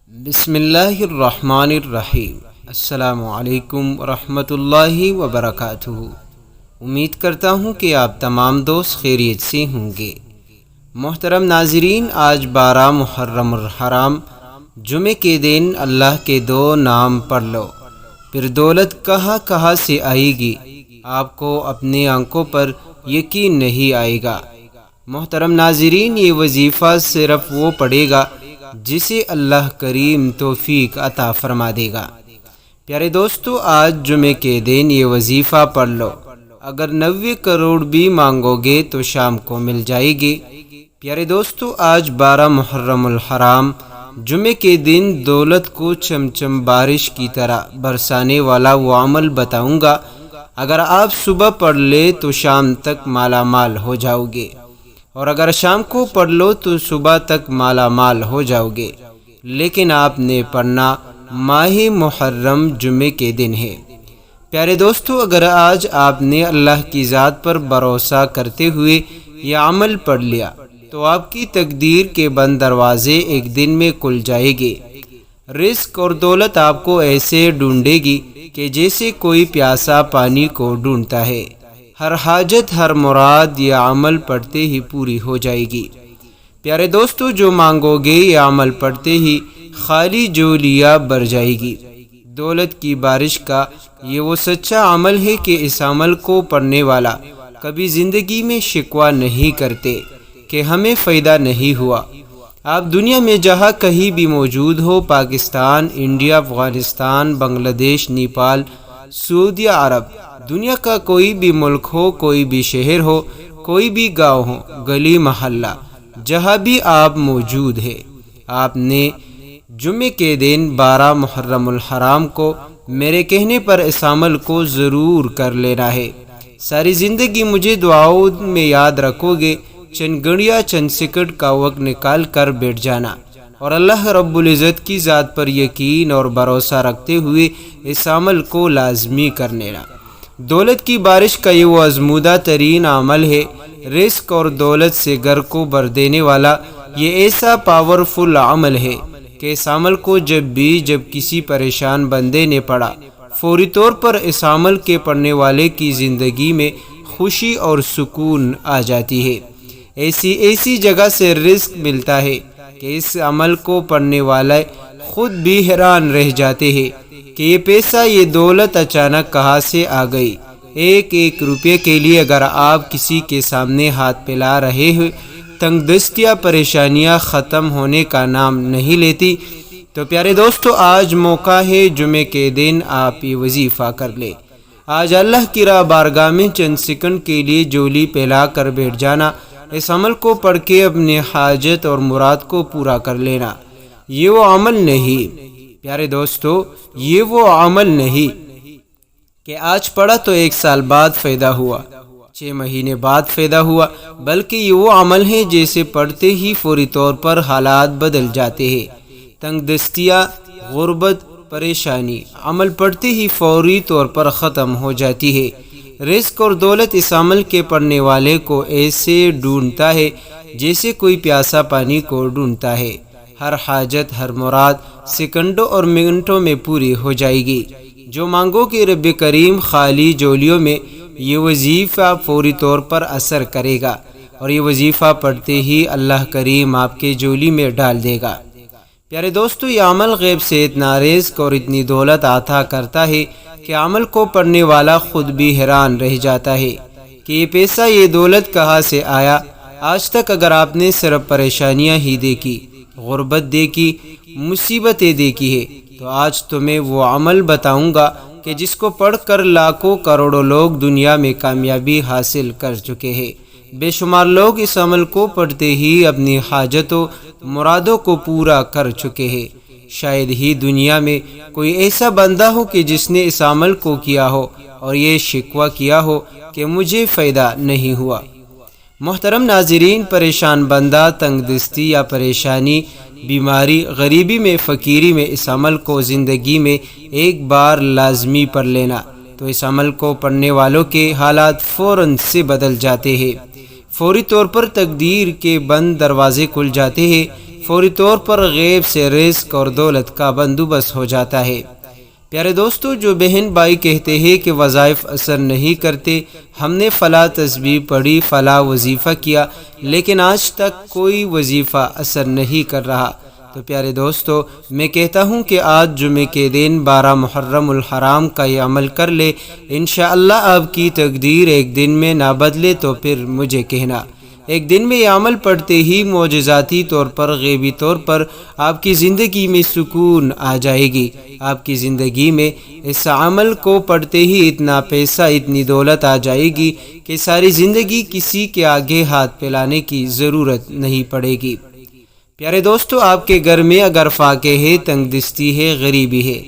بسم اللہ الرحمن الرحیم۔ السلام علیکم ورحمۃ اللہ وبرکاتہ۔ امید کرتا ہوں کہ آپ تمام دوست خیریت سے ہوں گے۔ محترم ناظرین، آج 12 محرم الحرام جمعے کے دن اللہ کے 2 نام پڑھ لو، پھر دولت کہاں سے آئے گی، آپ کو اپنے آنکھوں پر یقین نہیں آئے گا۔ محترم ناظرین، یہ وظیفہ صرف وہ پڑھے گا جسے اللہ کریم توفیق عطا فرما دے گا۔ پیارے دوستو، آج جمعے کے دن یہ وظیفہ پڑھ لو، اگر 90 کروڑ بھی مانگو گے تو شام کو مل جائے گی۔ پیارے دوستو، آج 12 محرم الحرام جمعے کے دن دولت کو چمچم بارش کی طرح برسانے والا وہ عمل بتاؤں گا، اگر آپ صبح پڑھ لے تو شام تک مالا مال ہو جاؤ گے، اور اگر شام کو پڑھ لو تو صبح تک مالا مال ہو جاؤ گے۔ لیکن آپ نے پڑھنا ماہ محرم جمعے کے دن ہے۔ پیارے دوستو، اگر آج آپ نے اللہ کی ذات پر بھروسہ کرتے ہوئے یہ عمل پڑھ لیا تو آپ کی تقدیر کے بند دروازے ایک دن میں کھل جائے گے۔ رزق اور دولت آپ کو ایسے ڈھونڈے گی کہ جیسے کوئی پیاسا پانی کو ڈھونڈتا ہے۔ ہر حاجت، ہر مراد یہ عمل پڑھتے ہی پوری ہو جائے گی۔ پیارے دوستو، جو مانگو گے یہ عمل پڑھتے ہی خالی جولیاں بھر جائے گی۔ دولت کی بارش کا یہ وہ سچا عمل ہے کہ اس عمل کو پڑھنے والا کبھی زندگی میں شکوہ نہیں کرتے کہ ہمیں فائدہ نہیں ہوا۔ آپ دنیا میں جہاں کہیں بھی موجود ہو، پاکستان، انڈیا، افغانستان، بنگلہ دیش، نیپال، سعودی عرب، دنیا کا کوئی بھی ملک ہو، کوئی بھی شہر ہو، کوئی بھی گاؤں ہو، گلی محلہ، جہاں بھی آپ موجود ہیں، آپ نے جمعے کے دن 12 محرم الحرام کو میرے کہنے پر اس عمل کو ضرور کر لینا ہے۔ ساری زندگی مجھے دعاؤں میں یاد رکھو گے، چند گھڑیاں، چند سیکنڈ کا وقت نکال کر بیٹھ جانا، اور اللہ رب العزت کی ذات پر یقین اور بھروسہ رکھتے ہوئے اس عمل کو لازمی کر لینا۔ دولت کی بارش کا یہ وہ آزمودہ ترین عمل ہے، رزق اور دولت سے گھر کو بھر دینے والا یہ ایسا پاورفل عمل ہے کہ اس عمل کو جب کسی پریشان بندے نے پڑھا، فوری طور پر اس عمل کے پڑھنے والے کی زندگی میں خوشی اور سکون آ جاتی ہے۔ ایسی جگہ سے رزق ملتا ہے کہ اس عمل کو پڑھنے والے خود بھی حیران رہ جاتے ہیں کہ یہ پیسہ، یہ دولت اچانک کہاں سے آ گئی۔ ایک روپے کے لیے اگر آپ کسی کے سامنے ہاتھ پھیلا رہے ہو، تنگ دستیاں، پریشانیاں ختم ہونے کا نام نہیں لیتی، تو پیارے دوستو، آج موقع ہے، جمعے کے دن آپ یہ وظیفہ کر لیں۔ آج اللہ کی بارگاہ میں چند سیکنڈ کے لیے جولی پھیلا کر بیٹھ جانا، اس عمل کو پڑھ کے اپنے حاجت اور مراد کو پورا کر لینا۔ یہ وہ عمل نہیں پیارے دوستو، یہ وہ عمل نہیں کہ آج پڑھا تو 1 سال بعد فائدہ ہوا، 6 مہینے بعد فائدہ ہوا، بلکہ یہ وہ عمل ہے جیسے پڑھتے ہی فوری طور پر حالات بدل جاتے ہیں۔ تنگ دستیاں، غربت، پریشانی عمل پڑھتے ہی فوری طور پر ختم ہو جاتی ہے۔ رزق اور دولت اس عمل کے پڑھنے والے کو ایسے ڈھونڈتا ہے جیسے کوئی پیاسا پانی کو ڈھونڈتا ہے۔ ہر حاجت، ہر مراد سیکنڈوں اور منٹوں میں پوری ہو جائے گی۔ جو مانگو کہ رب کریم خالی جولیوں میں یہ وظیفہ فوری طور پر اثر کرے گا، اور یہ وظیفہ پڑھتے ہی اللہ کریم آپ کے جولی میں ڈال دے گا۔ پیارے دوستو، یہ عمل غیب سے اتنا رزق اور اتنی دولت عطا کرتا ہے کہ عمل کو پڑھنے والا خود بھی حیران رہ جاتا ہے کہ یہ پیسہ، یہ دولت کہاں سے آیا۔ آج تک اگر آپ نے صرف پریشانیاں ہی دیکھی، غربت دیکھی، مصیبتیں دیکھی ہے، تو آج تمہیں وہ عمل بتاؤں گا کہ جس کو پڑھ کر لاکھوں کروڑوں لوگ دنیا میں کامیابی حاصل کر چکے ہیں۔ بے شمار لوگ اس عمل کو پڑھتے ہی اپنی حاجتوں، مرادوں کو پورا کر چکے ہیں۔ شاید ہی دنیا میں کوئی ایسا بندہ ہو کہ جس نے اس عمل کو کیا ہو اور یہ شکوہ کیا ہو کہ مجھے فائدہ نہیں ہوا۔ محترم ناظرین، پریشان بندہ تنگ دستی یا پریشانی، بیماری، غریبی میں، فقیری میں اس عمل کو زندگی میں ایک بار لازمی پڑھ لینا، تو اس عمل کو پڑھنے والوں کے حالات فوراً سے بدل جاتے ہیں۔ فوری طور پر تقدیر کے بند دروازے کھل جاتے ہیں۔ فوری طور پر غیب سے رزق اور دولت کا بندوبست ہو جاتا ہے۔ پیارے دوستو، جو بہن بھائی کہتے ہیں کہ وظائف اثر نہیں کرتے، ہم نے فلاں تسبیح پڑھی، فلاں وظیفہ کیا، لیکن آج تک کوئی وظیفہ اثر نہیں کر رہا، تو پیارے دوستو میں کہتا ہوں کہ آج جمعے کے دن 12 محرم الحرام کا یہ عمل کر لے، انشاءاللہ آپ کی تقدیر ایک دن میں نہ بدلے تو پھر مجھے کہنا۔ ایک دن میں یہ عمل پڑھتے ہی معجزاتی طور پر، غیبی طور پر آپ کی زندگی میں سکون آ جائے گی۔ آپ کی زندگی میں اس عمل کو پڑھتے ہی اتنا پیسہ، اتنی دولت آ جائے گی کہ ساری زندگی کسی کے آگے ہاتھ پھیلانے کی ضرورت نہیں پڑے گی۔ پیارے دوستو، آپ کے گھر میں اگر فاقے ہے، تنگ دستی ہے، غریبی ہے،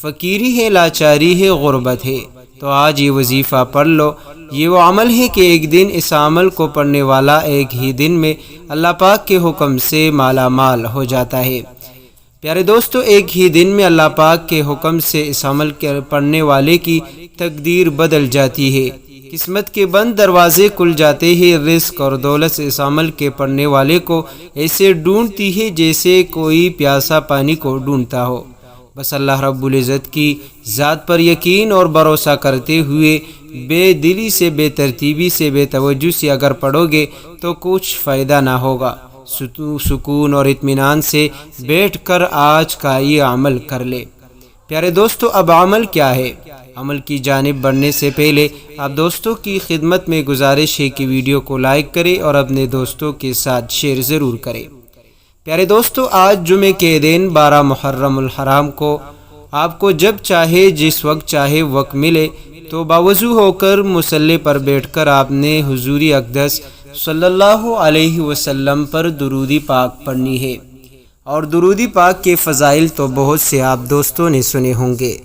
فقیری ہے، لاچاری ہے، غربت ہے، تو آج یہ وظیفہ پڑھ لو۔ یہ وہ عمل ہے کہ ایک دن اس عمل کو پڑھنے والا ایک ہی دن میں اللہ پاک کے حکم سے مالا مال ہو جاتا ہے۔ پیارے دوستو، ایک ہی دن میں اللہ پاک کے حکم سے اس عمل کے پڑھنے والے کی تقدیر بدل جاتی ہے، قسمت کے بند دروازے کھل جاتے ہیں، رزق اور دولت اس عمل کے پڑھنے والے کو ایسے ڈھونڈتی ہے جیسے کوئی پیاسا پانی کو ڈھونڈتا ہو۔ بس اللہ رب العزت کی ذات پر یقین اور بھروسہ کرتے ہوئے بے دلی سے، بے ترتیبی سے، بے توجہ سے اگر پڑھو گے تو کچھ فائدہ نہ ہوگا۔ سکون اور اطمینان سے بیٹھ کر آج کا یہ عمل کر لے۔ پیارے دوستو، اب عمل کیا ہے؟ عمل کی جانب بڑھنے سے پہلے آپ دوستوں کی خدمت میں گزارش ہے کہ ویڈیو کو لائک کریں اور اپنے دوستوں کے ساتھ شیئر ضرور کریں۔ پیارے دوستو، آج جمعے کے دن 12 محرم الحرام کو آپ کو جب چاہے، جس وقت چاہے وقت ملے تو باوضو ہو کر مصلی پر بیٹھ کر آپ نے حضور اقدس صلی اللہ علیہ وسلم پر درود پاک پڑھنی ہے۔ اور درود پاک کے فضائل تو بہت سے آپ دوستوں نے سنے ہوں گے۔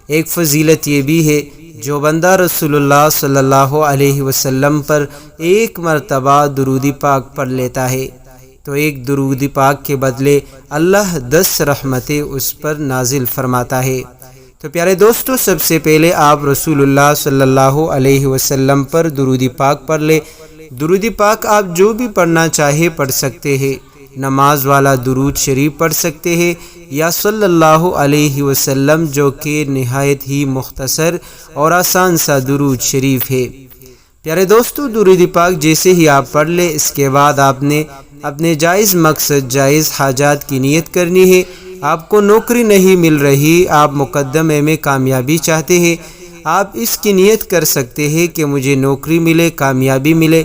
ایک فضیلت یہ بھی ہے، جو بندہ رسول اللہ صلی اللہ علیہ وسلم پر ایک مرتبہ درود پاک پڑھ لیتا ہے تو ایک درود پاک کے بدلے اللہ 10 رحمتیں اس پر نازل فرماتا ہے۔ تو پیارے دوستو، سب سے پہلے آپ رسول اللہ صلی اللہ علیہ وسلم پر درود پاک پڑھ لے۔ درود پاک آپ جو بھی پڑھنا چاہے پڑھ سکتے ہیں، نماز والا درود شریف پڑھ سکتے ہیں یا صلی اللہ علیہ وسلم، جو کہ نہایت ہی مختصر اور آسان سا درود شریف ہے۔ پیارے دوستو، درود پاک جیسے ہی آپ پڑھ لے، اس کے بعد آپ نے اپنے جائز مقصد، جائز حاجات کی نیت کرنی ہے۔ آپ کو نوکری نہیں مل رہی، آپ مقدمے میں کامیابی چاہتے ہیں، آپ اس کی نیت کر سکتے ہیں کہ مجھے نوکری ملے، کامیابی ملے۔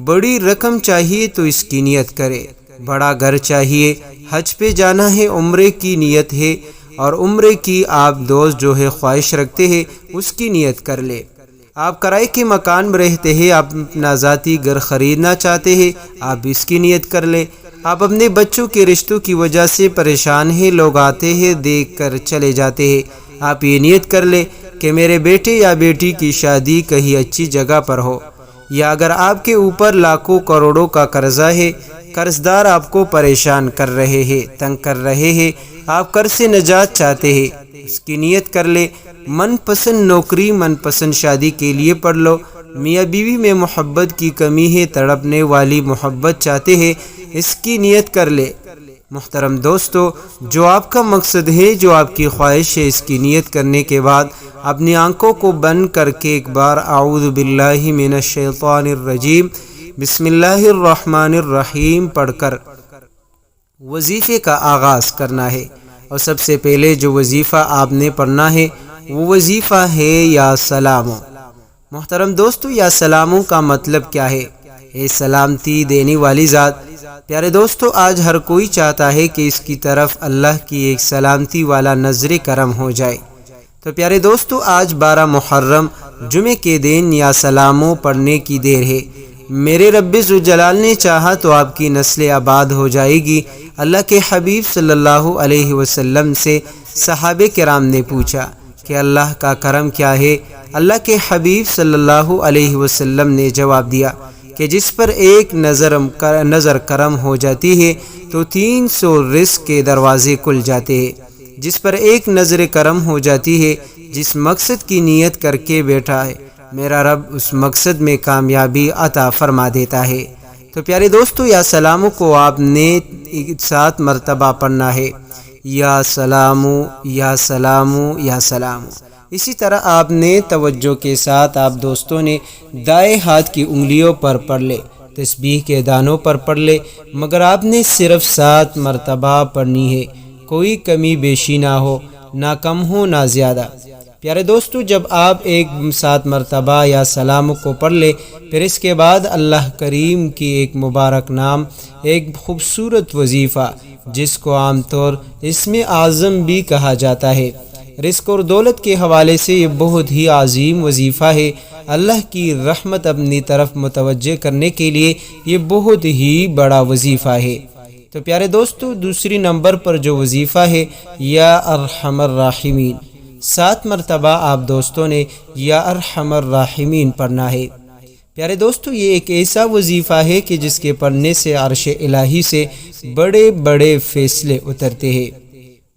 بڑی رقم چاہیے تو اس کی نیت کرے، بڑا گھر چاہیے، حج پہ جانا ہے، عمرے کی نیت ہے، اور عمرے کی آپ دوست جو ہے خواہش رکھتے ہیں، اس کی نیت کر لے۔ آپ کرائے کے مکان میں رہتے ہیں، آپ اپنا ذاتی گھر خریدنا چاہتے ہیں، آپ اس کی نیت کر لیں۔ آپ اپنے بچوں کے رشتوں کی وجہ سے پریشان ہیں، لوگ آتے ہیں دیکھ کر چلے جاتے ہیں، آپ یہ نیت کر لیں کہ میرے بیٹے یا بیٹی کی شادی کہیں اچھی جگہ پر ہو۔ یا اگر آپ کے اوپر لاکھوں کروڑوں کا قرضہ ہے، قرض دار آپ کو پریشان کر رہے ہیں، تنگ کر رہے ہیں، آپ قرض سے نجات چاہتے ہیں، اس کی نیت کر لیں۔ من پسند نوکری، من پسند شادی کے لیے پڑھ لو۔ میاں بیوی میں محبت کی کمی ہے، تڑپنے والی محبت چاہتے ہیں، اس کی نیت کر لے۔ محترم دوستو، جو آپ کا مقصد ہے، جو آپ کی خواہش ہے، اس کی نیت کرنے کے بعد اپنی آنکھوں کو بند کر کے ایک بار اعوذ باللہ من الشیطان الرجیم بسم اللہ الرحمن الرحیم پڑھ کر وظیفے کا آغاز کرنا ہے۔ اور سب سے پہلے جو وظیفہ آپ نے پڑھنا ہے وہ وظیفہ ہے یا سلامو۔ محترم دوستو، یا سلامو کا مطلب کیا ہے؟ اے سلامتی دینے والی ذات۔ پیارے دوستو، آج ہر کوئی چاہتا ہے کہ اس کی طرف اللہ کی ایک سلامتی والا نظر کرم ہو جائے۔ تو پیارے دوستو، آج 12 محرم جمعے کے دن یا سلامو پڑھنے کی دیر ہے۔ میرے رب ذوالجلال نے چاہا تو آپ کی نسل آباد ہو جائے گی۔ اللہ کے حبیب صلی اللہ علیہ وسلم سے صحابہ کرام نے پوچھا کہ اللہ کا کرم کیا ہے؟ اللہ کے حبیب صلی اللہ علیہ وسلم نے جواب دیا کہ جس پر ایک نظر کرم ہو جاتی ہے تو 300 رزق کے دروازے کھل جاتے ہیں۔ جس پر ایک نظر کرم ہو جاتی ہے، جس مقصد کی نیت کر کے بیٹھا ہے، میرا رب اس مقصد میں کامیابی عطا فرما دیتا ہے۔ تو پیارے دوستو یا سلامو کو آپ نے 7 مرتبہ پڑھنا ہے، یا سلامو یا سلامو یا سلامو۔ اسی طرح آپ نے توجہ کے ساتھ آپ دوستوں نے دائیں ہاتھ کی انگلیوں پر پڑھ لے، تسبیح کے دانوں پر پڑھ لے، مگر آپ نے صرف 7 مرتبہ پڑھنی ہے، کوئی کمی بیشی نہ ہو، نہ کم ہو نہ زیادہ۔ پیارے دوستو جب آپ 7 مرتبہ یا سلام کو پڑھ لے، پھر اس کے بعد اللہ کریم کی ایک مبارک نام، ایک خوبصورت وظیفہ جس کو عام طور اسم اعظم بھی کہا جاتا ہے، رزق اور دولت کے حوالے سے یہ بہت ہی عظیم وظیفہ ہے۔ اللہ کی رحمت اپنی طرف متوجہ کرنے کے لیے یہ بہت ہی بڑا وظیفہ ہے۔ تو پیارے دوستو دوسری نمبر پر جو وظیفہ ہے یا ارحم الراحمین، 7 مرتبہ آپ دوستوں نے یا ارحم الراحمین پڑھنا ہے۔ پیارے دوستو یہ ایک ایسا وظیفہ ہے کہ جس کے پڑھنے سے عرش الہی سے بڑے بڑے فیصلے اترتے ہیں۔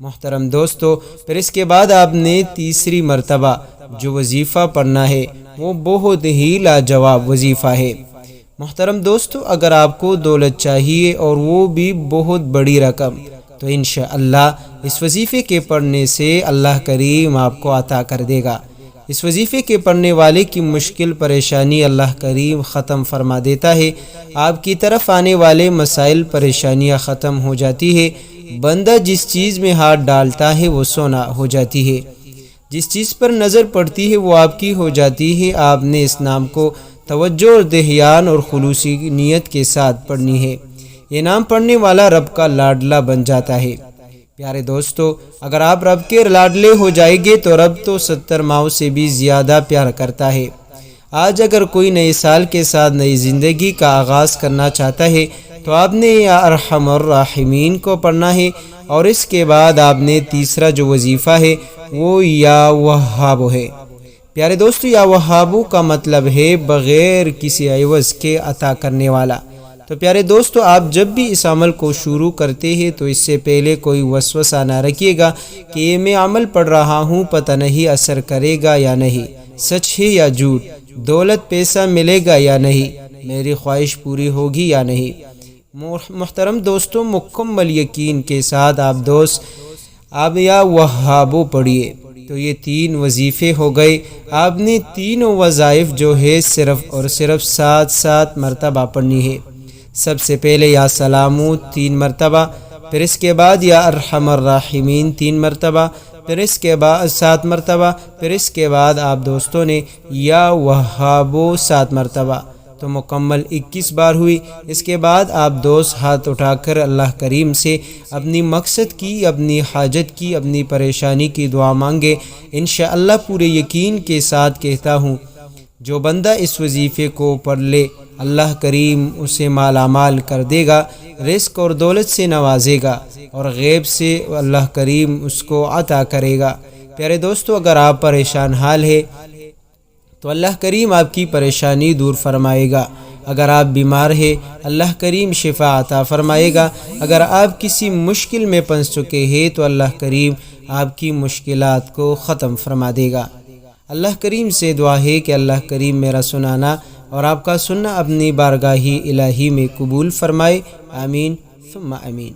محترم دوستو پھر اس کے بعد آپ نے تیسری مرتبہ جو وظیفہ پڑھنا ہے وہ بہت ہی لاجواب وظیفہ ہے۔ محترم دوستو اگر آپ کو دولت چاہیے اور وہ بھی بہت بڑی رقم، تو انشاءاللہ اس وظیفے کے پڑھنے سے اللہ کریم آپ کو عطا کر دے گا۔ اس وظیفے کے پڑھنے والے کی مشکل پریشانی اللہ کریم ختم فرما دیتا ہے، آپ کی طرف آنے والے مسائل پریشانیاں ختم ہو جاتی ہے، بندہ جس چیز میں ہاتھ ڈالتا ہے وہ سونا ہو جاتی ہے، جس چیز پر نظر پڑتی ہے وہ آپ کی ہو جاتی ہے۔ آپ نے اس نام کو توجہ اور دھیان اور خلوصی نیت کے ساتھ پڑھنی ہے، یہ نام پڑھنے والا رب کا لاڈلا بن جاتا ہے۔ پیارے دوستو اگر آپ رب کے لاڈلے ہو جائیں گے تو رب تو 70 ماؤں سے بھی زیادہ پیار کرتا ہے۔ آج اگر کوئی نئے سال کے ساتھ نئی زندگی کا آغاز کرنا چاہتا ہے تو آپ نے یا ارحم الراحمین کو پڑھنا ہے، اور اس کے بعد آپ نے تیسرا جو وظیفہ ہے وہ یا وہاب ہے۔ پیارے دوستو یا وہابو کا مطلب ہے بغیر کسی عوض کے عطا کرنے والا۔ تو پیارے دوستو آپ جب بھی اس عمل کو شروع کرتے ہیں تو اس سے پہلے کوئی وسوسہ نہ رکھیے گا کہ یہ میں عمل پڑھ رہا ہوں پتہ نہیں اثر کرے گا یا نہیں، سچ ہے یا جھوٹ، دولت پیسہ ملے گا یا نہیں، میری خواہش پوری ہوگی یا نہیں۔ محترم دوستو مکمل یقین کے ساتھ آپ یا وہابو پڑھیے۔ تو یہ 3 وظیفے ہو گئے، آپ نے تینوں وظائف جو ہے صرف اور صرف 7 مرتبہ پڑھنی ہے۔ سب سے پہلے یا سلامو 3 مرتبہ، پھر اس کے بعد یا ارحم الراحمین 3 مرتبہ، پھر اس کے بعد 7 مرتبہ، پھر اس کے بعد آپ دوستوں نے یا وہابو 7 مرتبہ، تو مکمل 21 بار ہوئی۔ اس کے بعد آپ دوست ہاتھ اٹھا کر اللہ کریم سے اپنی مقصد کی، اپنی حاجت کی، اپنی پریشانی کی دعا مانگے۔ انشاءاللہ پورے یقین کے ساتھ کہتا ہوں جو بندہ اس وظیفے کو پڑھ لے اللہ کریم اسے مالا مال کر دے گا، رزق اور دولت سے نوازے گا، اور غیب سے اللہ کریم اس کو عطا کرے گا۔ پیارے دوستو اگر آپ پریشان حال ہے تو اللہ کریم آپ کی پریشانی دور فرمائے گا، اگر آپ بیمار ہیں اللہ کریم شفا عطا فرمائے گا، اگر آپ کسی مشکل میں پھنس چکے ہیں تو اللہ کریم آپ کی مشکلات کو ختم فرما دے گا۔ اللہ کریم سے دعا ہے کہ اللہ کریم میرا سنانا اور آپ کا سننا اپنی بارگاہ الہی میں قبول فرمائے، آمین ثم آمین۔